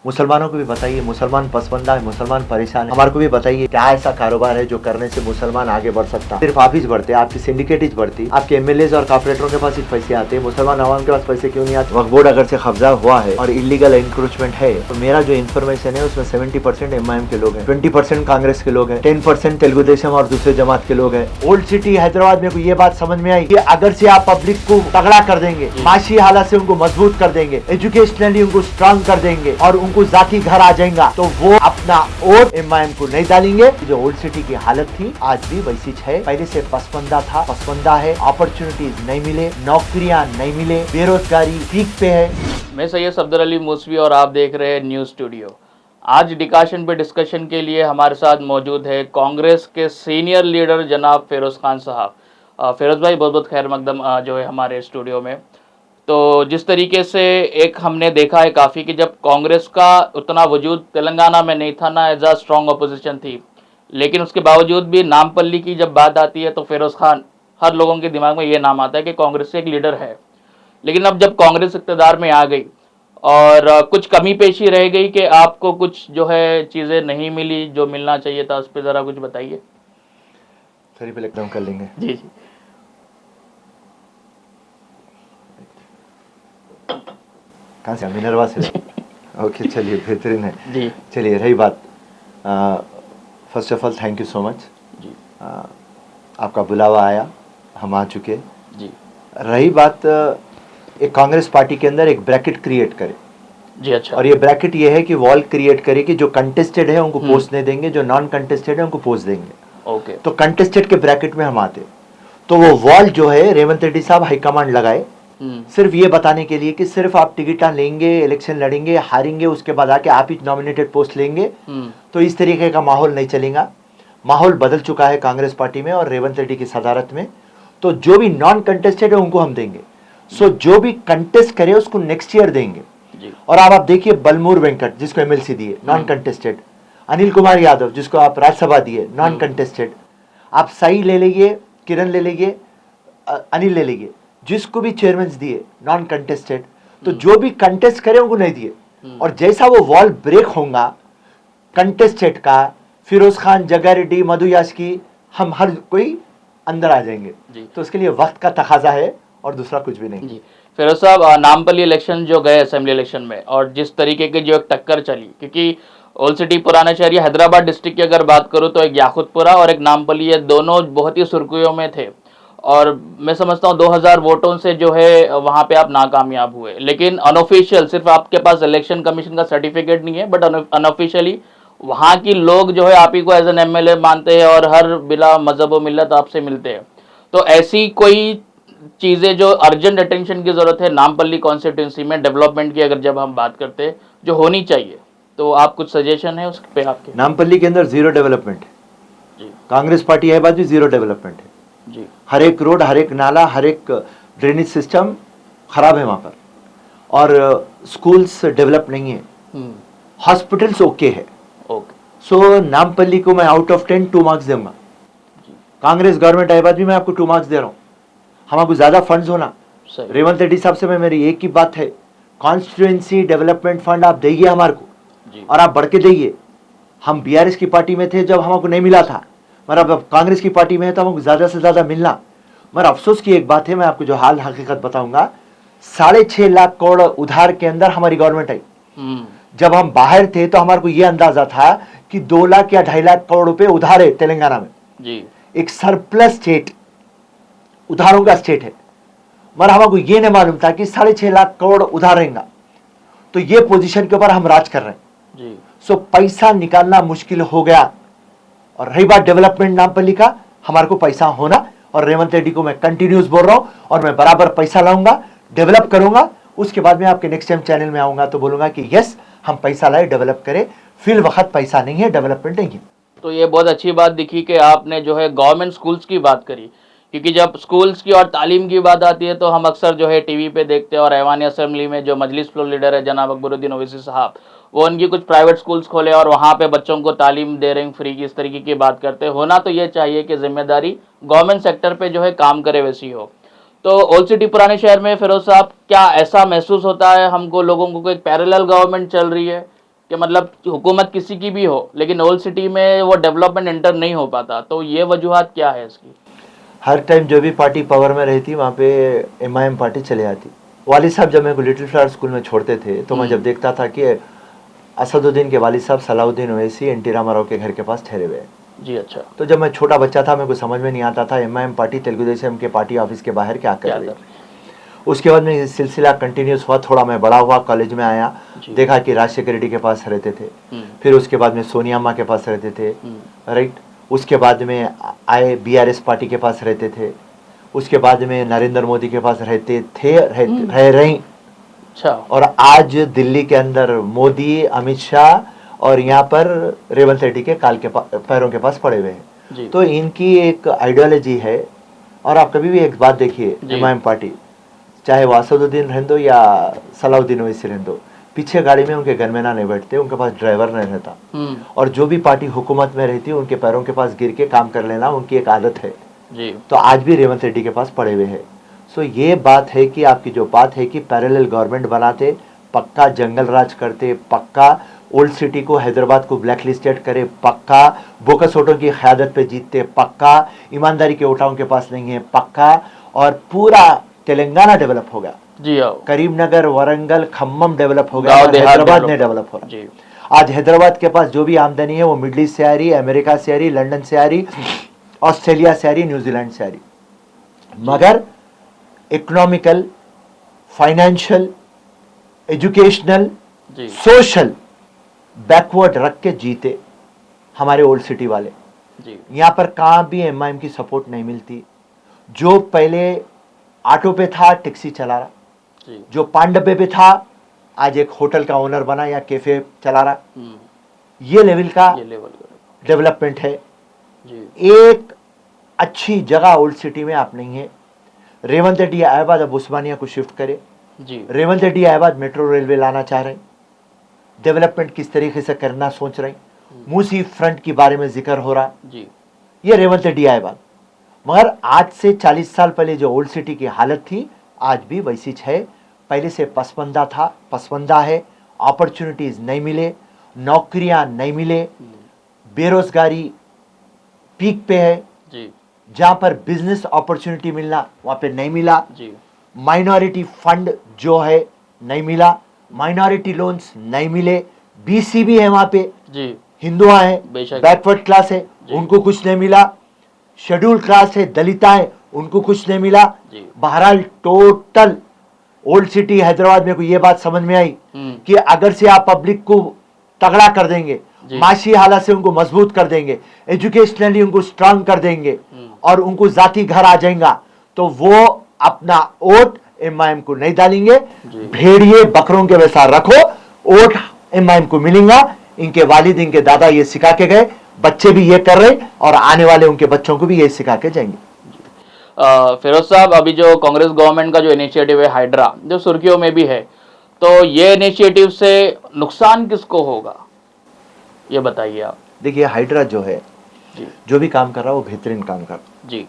मुसलमानों को भी बताइए, मुसलमान पसमंदा है, मुसलमान परेशान है, हमारे को भी बताइए क्या ऐसा कारोबार है जो करने से मुसलमान आगे बढ़ सकता। सिर्फ आप ही बढ़ते, आपकी सिंडिकेट बढ़ती, आपके एमएलए और कॉर्पोरेटरों के पास ही पैसे आते, मुसलमान आवाम के पास पैसे क्यों नहीं आते। वक्फ बोर्ड अगर से कब्जा हुआ है और इलीगल इंक्रोचमेंट है तो मेरा जो इन्फॉर्मेशन है उसमें 70% एमआईएम के लोग हैं, 20% कांग्रेस के लोग हैं, 10% तेलुगु देशम और दूसरे जमात के लोग हैं। ओल्ड सिटी हैदराबाद में ये बात समझ में आई कि अगर से आप पब्लिक को तगड़ा कर देंगे, माशी हालत से उनको मजबूत कर देंगे, एजुकेशनली उनको स्ट्रांग कर देंगे और उनको जाती घर आ जाएगा तो वो अपना वोट एमआईएम को नहीं डालेंगे। जो ओल्ड सिटी की हालत थी आज भी वैसी है, पहले से पसमंदा था, पसमंदा है, अपॉर्चुनिटीज नहीं मिले, नौकरियां नहीं मिले, बेरोजगारी पीक पे है। मैं सैयद सफदर अली मूसवी और आप देख रहे हैं न्यूज स्टूडियो। आज डिकाशन पे डिस्कशन के लिए हमारे साथ मौजूद है कांग्रेस के सीनियर लीडर जनाब फिरोज खान साहब। फिरोज भाई बहुत बहुत खैर मकदम जो है हमारे स्टूडियो में। तो जिस तरीके से एक हमने देखा है काफ़ी कि जब कांग्रेस का उतना वजूद तेलंगाना में नहीं था, ना एज आ स्ट्रॉन्ग अपोजिशन थी, लेकिन उसके बावजूद भी नामपल्ली की जब बात आती है तो फिरोज खान हर लोगों के दिमाग में ये नाम आता है कि कांग्रेस से एक लीडर है। लेकिन अब जब कांग्रेस इक़्तिदार में आ गई और कुछ कमी पेशी रह गई कि आपको कुछ जो है चीज़ें नहीं मिली जो मिलना चाहिए था, उस पर ज़रा कुछ बताइए। सर पे एकदम कर लेंगे। जी जी कहाँ से? मिनरवा से। ओके चलिए बेहतरीन है जी। चलिए रही बात, first of all thank you so much जी। आपका बुलावा आया, हम आ चुके जी। रही बात, एक कांग्रेस पार्टी के अंदर एक ब्रैकेट क्रिएट करे जी। अच्छा। और ये ब्रैकेट ये है कि वॉल क्रिएट करे कि जो कंटेस्टेड है उनको पोस्ट नहीं देंगे, जो नॉन कंटेस्टेड है उनको पोस्ट देंगे। ओके। तो कंटेस्टेड के ब्रैकेट में हम आते, तो वो वॉल जो है रेवंत रेड्डी साहब हाईकमांड लगाए सिर्फ ये बताने के लिए कि सिर्फ आप टिकट लेंगे, इलेक्शन लड़ेंगे, हारेंगे, उसके बाद आके आप ही नॉमिनेटेड पोस्ट लेंगे, तो इस तरीके का माहौल नहीं चलेगा। माहौल बदल चुका है कांग्रेस पार्टी में और रेवंत रेड्डी की सदारत में। तो जो भी नॉन कंटेस्टेड है उनको हम देंगे, सो जो भी कंटेस्ट करे उसको नेक्स्ट ईयर देंगे जी। और आप देखिए बलमूर वेंकट जिसको एमएलसी दिए नॉन कंटेस्टेड, अनिल कुमार यादव जिसको आप राज्यसभा दिए नॉन कंटेस्टेड, आप साई ले लीजिए, किरण ले लीजिए, अनिल ले लीजिए, जिसको भी चेयरमैन दिए नॉन कंटेस्टेड। तो जो भी कंटेस्ट करे उनको नहीं दिए और जैसा वो वॉल ब्रेक होगा कंटेस्टेड का, फिरोज खान, जग्गा रेड्डी, मधु यास्की, हम हर कोई अंदर आ जाएंगे। तो उसके लिए वक्त का तकाजा है और दूसरा कुछ भी नहीं। जी फिरोज साहब, नामपल्ली इलेक्शन जो गए असेंबली इलेक्शन में और जिस तरीके की जो एक टक्कर चली, क्योंकि ओल्ड सिटी पुराना शहर या हैदराबाद डिस्ट्रिक्ट की अगर बात करूं तो एक याकुतपुरा और एक नामपल्ली, ये दोनों बहुत ही सुर्खियों में थे और मैं समझता हूं 2000 वोटों से जो है वहां पे आप नाकामयाब हुए। लेकिन अनऑफिशियल, सिर्फ आपके पास इलेक्शन कमीशन का सर्टिफिकेट नहीं है, बट अनऑफिशियली वहां की लोग जो है आप ही को एज एन एमएलए मानते हैं और हर बिला मजहब व मिल्लत आपसे मिलते हैं। तो ऐसी कोई चीज़ें जो अर्जेंट अटेंशन की ज़रूरत है नामपल्ली कॉन्स्टिट्यूंसी में डेवलपमेंट की, अगर जब हम बात करते हैं जो होनी चाहिए, तो आप कुछ सजेशन है उस पे आपके? नामपल्ली के अंदर जीरो डेवलपमेंट है, कांग्रेस पार्टी है बात भी जीरो डेवलपमेंट है जी। हर एक रोड, हर एक नाला, हर एक ड्रेनेज सिस्टम खराब है वहां पर और स्कूल्स डेवलप नहीं है, हॉस्पिटल्स ओके है। सो नामपल्ली को मैं आउट ऑफ 10 2 मार्क्स दूंगा। कांग्रेस गवर्नमेंट आए बाद भी मैं आपको 2 मार्क्स दे रहा हूँ। हमारे ज्यादा फंड्स होना, रेवंत रेड्डी साहब से मैं मेरी एक ही बात है, कॉन्स्टिट्यूएंसी डेवलपमेंट फंड आप देइए हमारे को और आप बढ़ के देइए। हम बीआरएस की पार्टी में थे जब हमको नहीं मिला था, मगर अब कांग्रेस की पार्टी में है तो हमको ज्यादा से ज्यादा मिलना। मगर अफसोस की एक बात है, मैं आपको जो हाल हकीकत बताऊंगा, 6.5 लाख करोड़ उधार के अंदर हमारी गवर्नमेंट आई। जब हम बाहर थे तो हमारे को यह अंदाजा था कि 2 लाख या 2.5 लाख करोड़ रुपए उधार है तेलंगाना में जी। एक सरप्लस स्टेट, उधारों का स्टेट है, मगर हमको ये नहीं मालूम था कि 6.5 लाख करोड़ उधार रहेगा। तो ये पोजीशन के ऊपर हम राज कर रहे हैं जी। सो पैसा निकालना मुश्किल हो गया। और रही बात डेवलपमेंट नामपल्ली का, हमारे को पैसा होना, और रेवंत रेड्डी को मैं कंटिन्यूस बोल रहा हूं और मैं बराबर पैसा लाऊंगा, डेवलप करूंगा। उसके बाद में आपके नेक्स्ट टाइम चैनल में आऊंगा तो बोलूंगा कि यस हम पैसा लाए, डेवलप करें। फिल वक्त पैसा नहीं है, डेवलपमेंट नहीं है। तो ये बहुत अच्छी बात दिखी कि आपने जो है गवर्नमेंट स्कूल्स की बात करी, क्योंकि जब स्कूल्स की और तालीम की बात आती है तो हम अक्सर जो है टीवी पे देखते हैं और ऐवान असेंबली में जो मजलिस फ्लोर लीडर है जनाब अकबरुद्दीन ओवैसी साहब, वो उनकी कुछ प्राइवेट स्कूल्स खोले और वहाँ पे बच्चों को तालीम दे रहे हैं फ्री की, इस तरीके की बात करते हैं। होना तो ये चाहिए कि जिम्मेदारी गवर्नमेंट सेक्टर पे जो है काम करे वैसी हो। तो ओल्ड सिटी पुराने शहर में फिरोज साहब क्या ऐसा महसूस होता है हमको लोगों को एक पैरेलल गवर्नमेंट चल रही है कि मतलब हुकूमत किसी की भी हो लेकिन ओल्ड सिटी में वो डेवलपमेंट एंटर नहीं हो पाता, तो ये वजूहत क्या है इसकी? हर टाइम जो भी पार्टी पावर में रहती वहाँ पे एमआईएम पार्टी चले आती। वालिद साहब जब मेरे को लिटिल फ्लावर स्कूल में छोड़ते थे तो मैं जब देखता था कि असदुद्दीन के वालिद साहब सलाउद्दीन ओवैसी एनटी रामाराव के घर के पास ठहरे हुए हैं। जी अच्छा। तो जब मैं छोटा बच्चा था मेरे को समझ में नहीं आता था एमआईएम पार्टी तेलुगु देशम के पार्टी ऑफिस के बाहर क्या कर रही है। उसके बाद में ये सिलसिला कंटिन्यूस हुआ, थोड़ा मैं बड़ा हुआ, कॉलेज में आया, देखा कि राजशेखर रेड्डी के पास रहते थे, फिर उसके बाद में सोनिया अम्मा के पास रहते थे, राइट। उसके बाद में आए बीआरएस पार्टी के पास रहते थे, उसके बाद में नरेंद्र मोदी के पास रहते थे, रह रही। अच्छा। और आज दिल्ली के अंदर मोदी, अमित शाह और यहाँ पर रेवंत रेड्डी के काल के पैरों के पास पड़े हुए हैं। तो इनकी एक आइडियोलॉजी है। और आप कभी भी एक बात देखिए, एमआईएम पार्टी चाहे वो असदुद्दीन रहने दो या सलाउद्दीन ओवैसी रहने दो, पीछे गाड़ी में उनके गनमैना नहीं बैठते, उनके पास ड्राइवर नहीं रहता। और जो भी पार्टी हुकूमत में रहती है उनके पैरों के पास गिर के काम कर लेना उनकी एक आदत है जी। तो आज भी रेवंत रेड्डी के पास पड़े हुए हैं। सो ये बात है कि आपकी जो बात है कि पैरेलल गवर्नमेंट बनाते, पक्का जंगल राज करते, पक्का ओल्ड सिटी को हैदराबाद को ब्लैक लिस्टेड करे, पक्का बोकस ओटों की क़यादत पे जीतते, पक्का ईमानदारी के ओटाओं के पास नहीं है, पक्का और पूरा तेलंगाना डेवलप होगा जी। करीमनगर, वरंगल, खम्मम डेवलप हो गया, हैदराबाद ने डेवलप हो रहा। आज हैदराबाद के पास जो भी आमदनी है वो मिडल ईस्ट से आ रही, अमेरिका से आ रही, लंदन से आ रही, ऑस्ट्रेलिया से आ रही, न्यूजीलैंड से आ रही। मगर economical, financial, educational, social backward रख के जीते हमारे ओल्ड सिटी वाले। यहाँ पर कहाँ भी एमआईएम की सपोर्ट नहीं मिलती। जो पहले ऑटो पे था टैक्सी चला रहा, जो पांडबे पे था आज एक होटल का ओनर बना या कैफे चला रहा। ये लेवल का डेवलपमेंट है जी। एक अच्छी जगह ओल्ड सिटी में आप नहीं है। रेवंत रेड्डी आबाद अब उस्मानिया को शिफ्ट करे जी। रेवंत रेड्डी आबाद मेट्रो रेलवे लाना चाह रहे हैं, डेवलपमेंट किस तरीके से करना सोच रहे हैं, मूसी फ्रंट के बारे में जिक्र हो रहा जी। ये रेवंत रेड्डी आबाद। मगर आज से 40 साल पहले जो ओल्ड सिटी की हालत थी आज भी वैसी है। पहले से पसमंदा था, पसमंदा है, अपॉर्चुनिटीज नहीं मिले, नौकरियां नहीं मिले, बेरोजगारी पीक पे है जी। जहां पर बिजनेस अपॉर्चुनिटी मिलना वहां पे नहीं मिला जी। माइनॉरिटी फंड जो है नहीं मिला, माइनॉरिटी लोन्स नहीं मिले, बीसी भी है वहां पे जी, हिंदुआ है, बैकवर्ड क्लास है, उनको कुछ नहीं मिला, शेड्यूल क्लास है, दलिता है, उनको कुछ नहीं मिला। बहरहाल टोटल ओल्ड सिटी हैदराबाद में को ये बात समझ में आई कि अगर से आप पब्लिक को तगड़ा कर देंगे, माशी हालत से उनको मजबूत कर देंगे, एजुकेशनली उनको स्ट्रांग कर देंगे और उनको जाति घर आ जाएगा तो वो अपना वोट एमआईएम को नहीं डालेंगे। भेड़िए बकरों के वैसा रखो, वोट एमआईएम को मिलेगा। इनके वालिद, इनके दादा ये सिखा के गए, बच्चे भी ये कर रहे और आने वाले उनके बच्चों को भी ये सिखा के जाएंगे। फिरोज साहब, अभी जो कांग्रेस गवर्नमेंट का जो इनिशिएटिव है हाइड्रा, जो सुर्खियों में भी है, तो ये इनिशिएटिव से नुकसान किसको होगा ये बताइए आप। देखिए हाइड्रा जो है जी, जो भी काम कर रहा है वो बेहतरीन काम कर रहा जी।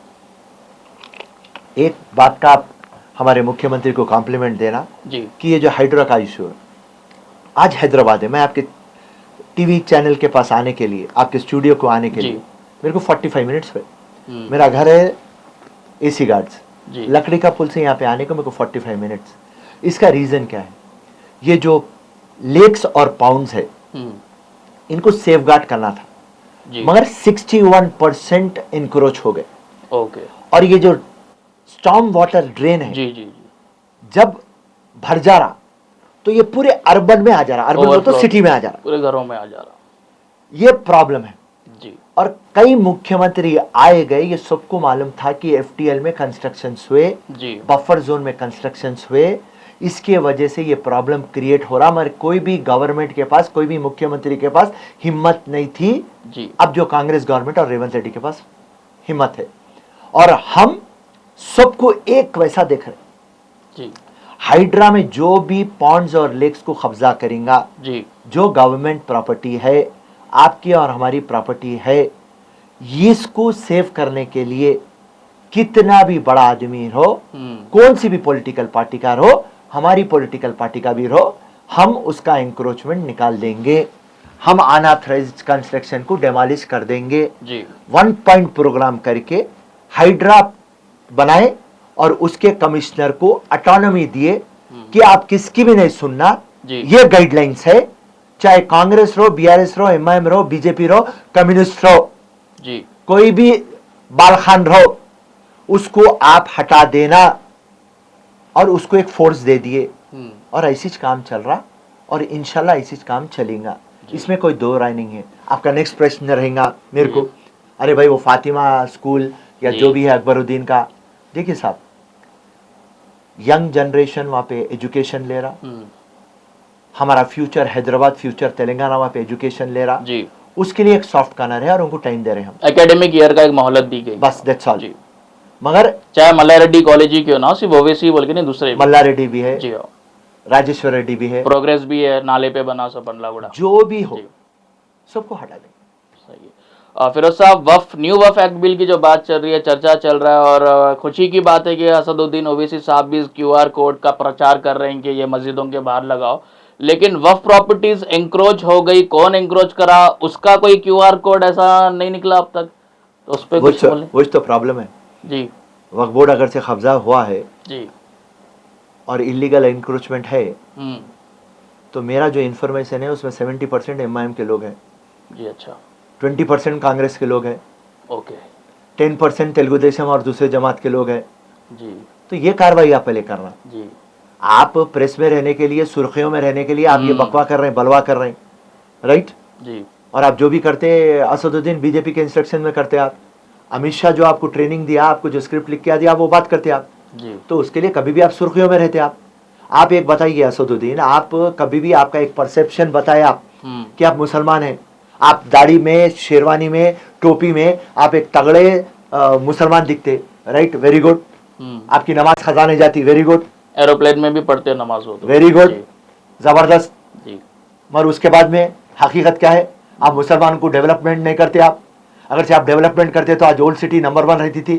एक बात का आप हमारे मुख्यमंत्री को कॉम्प्लीमेंट देना जी कि ये जो हाइड्रा का इशू है आज हैदराबाद है। मैं आपके टीवी चैनल के पास आने के लिए, आपके स्टूडियो को आने के लिए मेरे को 45 मिनट्स हुए। मेरा घर है एसी गार्ड्स, लकड़ी का पुल से यहाँ पे आने को मेरे को 45 मिनट्स। इसका रीजन क्या है, ये जो लेक्स और पाउंड्स है इनको सेफगार्ड करना था मगर 61% इंक्रोच हो गए। ओके। और ये जो स्टॉर्म वाटर ड्रेन है जी, जब भर जा रहा तो ये पूरे अर्बन में आ जा रहा, अर्बन तो सिटी में आ जा रहा, पूरे घरों में आ जा रहा। ये प्रॉब्लम है जी। और कई मुख्यमंत्री आए गए, ये सबको मालूम था कि एफटीएल में कंस्ट्रक्शंस हुए जी, बफर जोन में कंस्ट्रक्शंस हुए, इसके वजह से ये प्रॉब्लम क्रिएट हो रहा। मगर कोई भी गवर्नमेंट के पास, कोई भी मुख्यमंत्री के पास हिम्मत नहीं थी जी। अब जो कांग्रेस गवर्नमेंट और रेवंत रेड्डी के पास हिम्मत है और हम सबको एक वैसा देख रहे जी। हाइड्रा में जो भी पॉन्ड्स और लेक्स को कब्जा करेगा जी, जो गवर्नमेंट प्रॉपर्टी है, आपकी और हमारी प्रॉपर्टी है, इसको सेव करने के लिए कितना भी बड़ा आदमी हो, कौन सी भी पॉलिटिकल पार्टी का हो, हमारी पॉलिटिकल पार्टी का भी हो, हम उसका इंक्रोचमेंट निकाल देंगे, हम अनऑथराइज्ड कंस्ट्रक्शन को डेमोलिश कर देंगे जी। 1 पॉइंट प्रोग्राम करके हाइड्रा बनाए और उसके कमिश्नर को ऑटोनॉमी दिए कि आप किसकी भी नहीं सुनना, ये गाइडलाइंस है, चाहे कांग्रेस रहो, बीआरएस रहो, एमआईएम रहो, बीजेपी रहो, कम्युनिस्ट रहो जी, कोई भी बालखान रहो, उसको आप हटा देना और उसको एक फोर्स दे दिए। और ऐसी काम चल रहा और इंशाल्लाह ऐसी काम चलेगा, इसमें कोई दो राय नहीं है। आपका नेक्स्ट प्रश्न रहेगा मेरे को, अरे भाई वो फातिमा स्कूल या जो भी है अकबरुद्दीन का, देखिए साहब यंग जनरेशन वहां पे एजुकेशन ले रहा, हमारा फ्यूचर हैदराबाद, फ्यूचर तेलंगाना वहां पे एजुकेशन ले रहा जी, उसके लिए एक सॉफ्ट कॉर्नर है और उनको टाइम दे रहे हैं हम। एकेडमिक ईयर का एक मोहलत दी गई, बस दैट्स ऑल। जी। मगर चाहे मल्ला रेड्डी कॉलेज ही क्यों ना हो, सिर्फ ओवैसी बोल के नहीं, दूसरे भी। मल्ला रेड्डी भी है, जी हाँ, राजेश्वर रेड्डी भी है, प्रोग्रेस भी है, नाले पे बना सपन लागुड़ा, जो भी हो जी। सबको हटा देंगे। सही है। फिरोज साहब, न्यू वफ एक्ट बिल की जो बात चल रही है, चर्चा चल रहा है, और खुशी की बात है कि असदुद्दीन ओवैसी साहब भी QR कोड का प्रचार कर रहे हैं कि ये मस्जिदों के बाहर लगाओ, लेकिन वफ प्रॉपर्टीज एंक्रोच हो गई, कौन एंक्रोच करा उसका कोई QR कोड ऐसा नहीं निकला अब तक, तो उस पर कुछ बोले। वो तो प्रॉब्लम है जी, वक्फ बोर्ड अगर से कब्जा हुआ है जी, और इलीगल एंक्रोचमेंट है, तो मेरा जो इन्फॉर्मेशन है उसमें 70% एमआईएम के लोग हैं जी, अच्छा, 20% कांग्रेस के लोग हैं, ओके, 10% तेलुगु देशम और दूसरे जमात के लोग हैं। जी, तो ये कार्रवाई आप पहले करना। जी, आप प्रेस में रहने के लिए, सुर्खियों में रहने के लिए आप ये बकवा कर रहे हैं, बलवा कर रहे हैं, राइट जी, और आप जो भी करते असदुद्दीन बीजेपी के इंस्ट्रक्शन में करते आप, अमित शाह जो आपको ट्रेनिंग दिया, आपको जो स्क्रिप्ट लिख के दिया, आप वो बात करते आप, जी, तो उसके लिए कभी भी आप सुर्खियों में रहते आप एक बताइए असदुद्दीन, आप कभी भी आपका एक परसेप्शन बताए आप कि आप मुसलमान हैं, आप दाढ़ी में, शेरवानी में, टोपी में आप एक तगड़े मुसलमान दिखते, राइट, वेरी गुड, आपकी नमाज खजा नहीं जाती, वेरी गुड, एरोप्लेन में भी पढ़ते नमाज हो तो, वेरी गुड, जी, जबरदस्त, जी, मगर उसके बाद में हकीकत क्या है, आप मुसलमान को डेवलपमेंट नहीं करते आप। अगर से आप डेवलपमेंट करते तो आज ओल्ड सिटी नंबर 1 रहती थी,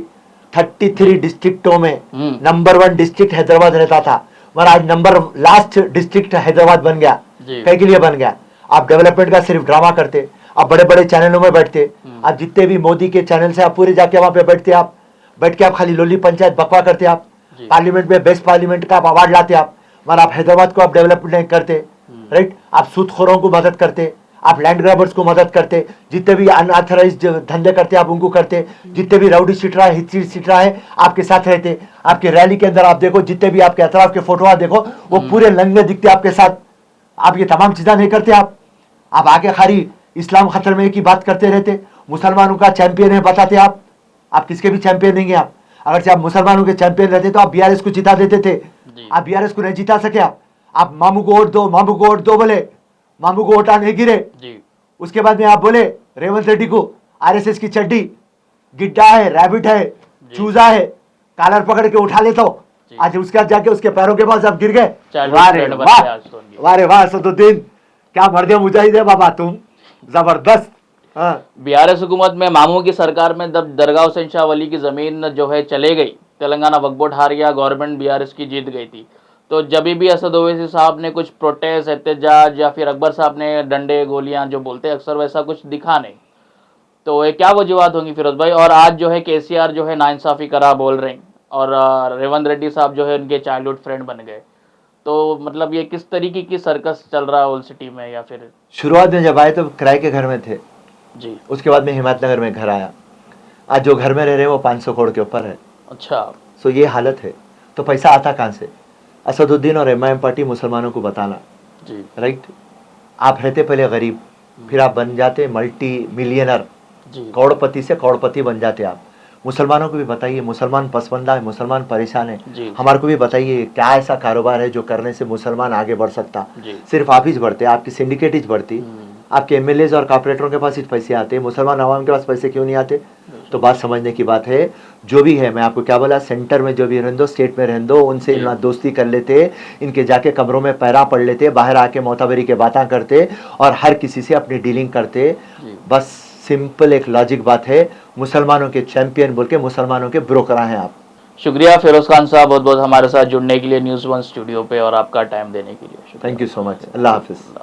33 डिस्ट्रिक्टों में नंबर 1 डिस्ट्रिक्ट हैदराबाद रहता था, मगर आज नंबर लास्ट डिस्ट्रिक्ट हैदराबाद बन गया। कई के लिए बन गया? आप डेवलपमेंट का सिर्फ ड्रामा करते, आप बड़े बड़े चैनलों में बैठते, आप जितने भी मोदी के चैनल से आप पूरे जाके वहां पे बैठते, आप बैठ के आप खाली लोली पंचायत बकवा करते, आप पार्लियामेंट में बेस्ट पार्लियामेंट का आप अवार्ड लाते, आप मगर आप हैदराबाद को आप डेवलपमेंट नहीं करते, राइट, आप सूदखोरों को मदद करते, आप लैंड ग्रैबर्स को मदद करते, जितने भी अनऑथराइज्ड धंधे करते आप उनको करते, जितने भी राउडी सीटरा है, हिस्ट्री सीटरा है आपके साथ रहते, आपके रैली के अंदर आप देखो जितने भी आपके अतराफ के फोटो देखो वो पूरे लंगे दिखते आपके साथ, आप ये तमाम चीजें नहीं करते, आप आके खाली इस्लाम खतरे में की बात करते रहते, मुसलमानों का चैंपियन है बताते आप किसके भी चैंपियन नहीं है आप। अगर से आप मुसलमानों के चैंपियन रहते तो आप बीआरएस को जिता देते थे, आप बीआरएस को नहीं जिता सके, आप मामू को वोट दो, मामू को वोट दो बोले, मामू को वोट नहीं गिरे जी। उसके बाद में आप बोले रेवंत रेड्डी को आरएसएस की चड्डी, गिड्डा है, रैबिट है, चूजा है, कॉलर पकड़ के उठा ले, तो आज उसके बाद जाके उसके पैरों के पास आप गिर गए। वाह रे वाह असदुद्दीन, क्या मर्दे मुजाहिद है बाबा तुम, जबरदस्त। बीआरएस हुकूमत में, मामू की सरकार में जब दरगाह हुसैन शाह वली की जमीन जो है चले गई, तेलंगाना वक्फ बोर्ड हार गया, गवर्नमेंट बीआरएस की जीत गई थी, तो जब भी असद ओवैसी साहब ने कुछ प्रोटेस्ट, एहतजाज, या फिर अकबर साहब ने डंडे गोलियां जो बोलते हैं अक्सर, वैसा कुछ दिखा नहीं, तो ये क्या वजूहत होंगी फिरोज भाई? और आज जो है केसीआर जो है नाइंसाफी करा बोल रहे हैं, और रेवंत रेड्डी साहब जो है उनके चाइल्डहुड फ्रेंड बन गए, तो मतलब ये किस तरीके की सर्कस चल रहा है ओल्ड सिटी में? या फिर शुरुआत में जब आए तो किराए के घर में थे जी, उसके बाद में हिम्मतनगर में घर आया, आज जो घर में रह रहे हैं वो 500 करोड़ के ऊपर है। अच्छा, सो ये हालत है, तो पैसा आता कहाँ से? असदुद्दीन और एमआईएम पार्टी मुसलमानों को बताना जी, राइट, आप रहते पहले गरीब, फिर आप बन जाते मल्टी मिलियनर, करोड़पति से करोड़पति बन जाते आप। मुसलमानों को भी बताइए, मुसलमान पसमंदा है, मुसलमान परेशान है, हमारे को भी बताइए क्या ऐसा कारोबार है जो करने से मुसलमान आगे बढ़ सकता। सिर्फ आप ही बढ़ते, आपकी सिंडिकेट ही बढ़ती, आपके एमएलएज और कॉर्पोरेटरों के पास ही पैसे आते, मुसलमान आवाम के पास पैसे क्यों नहीं आते? तो बात समझने की बात है। जो भी है, मैं आपको क्या बोला, सेंटर में जो भी रहने दो, स्टेट में रहने दो, उनसे दोस्ती कर लेते, इनके जाके कमरों में पैरा पढ़ लेते, बाहर आके मोताबरी के बातें करते और हर किसी से अपनी डीलिंग करते। बस सिंपल एक लॉजिक बात है, मुसलमानों के चैंपियन बोल के मुसलमानों के ब्रोकर हैं आप। शुक्रिया फिरोज खान साहब, बहुत बहुत हमारे साथ जुड़ने के लिए न्यूज़ वन स्टूडियो पे और आपका टाइम देने के लिए। Thank you so much. अल्लाह हाफिज़।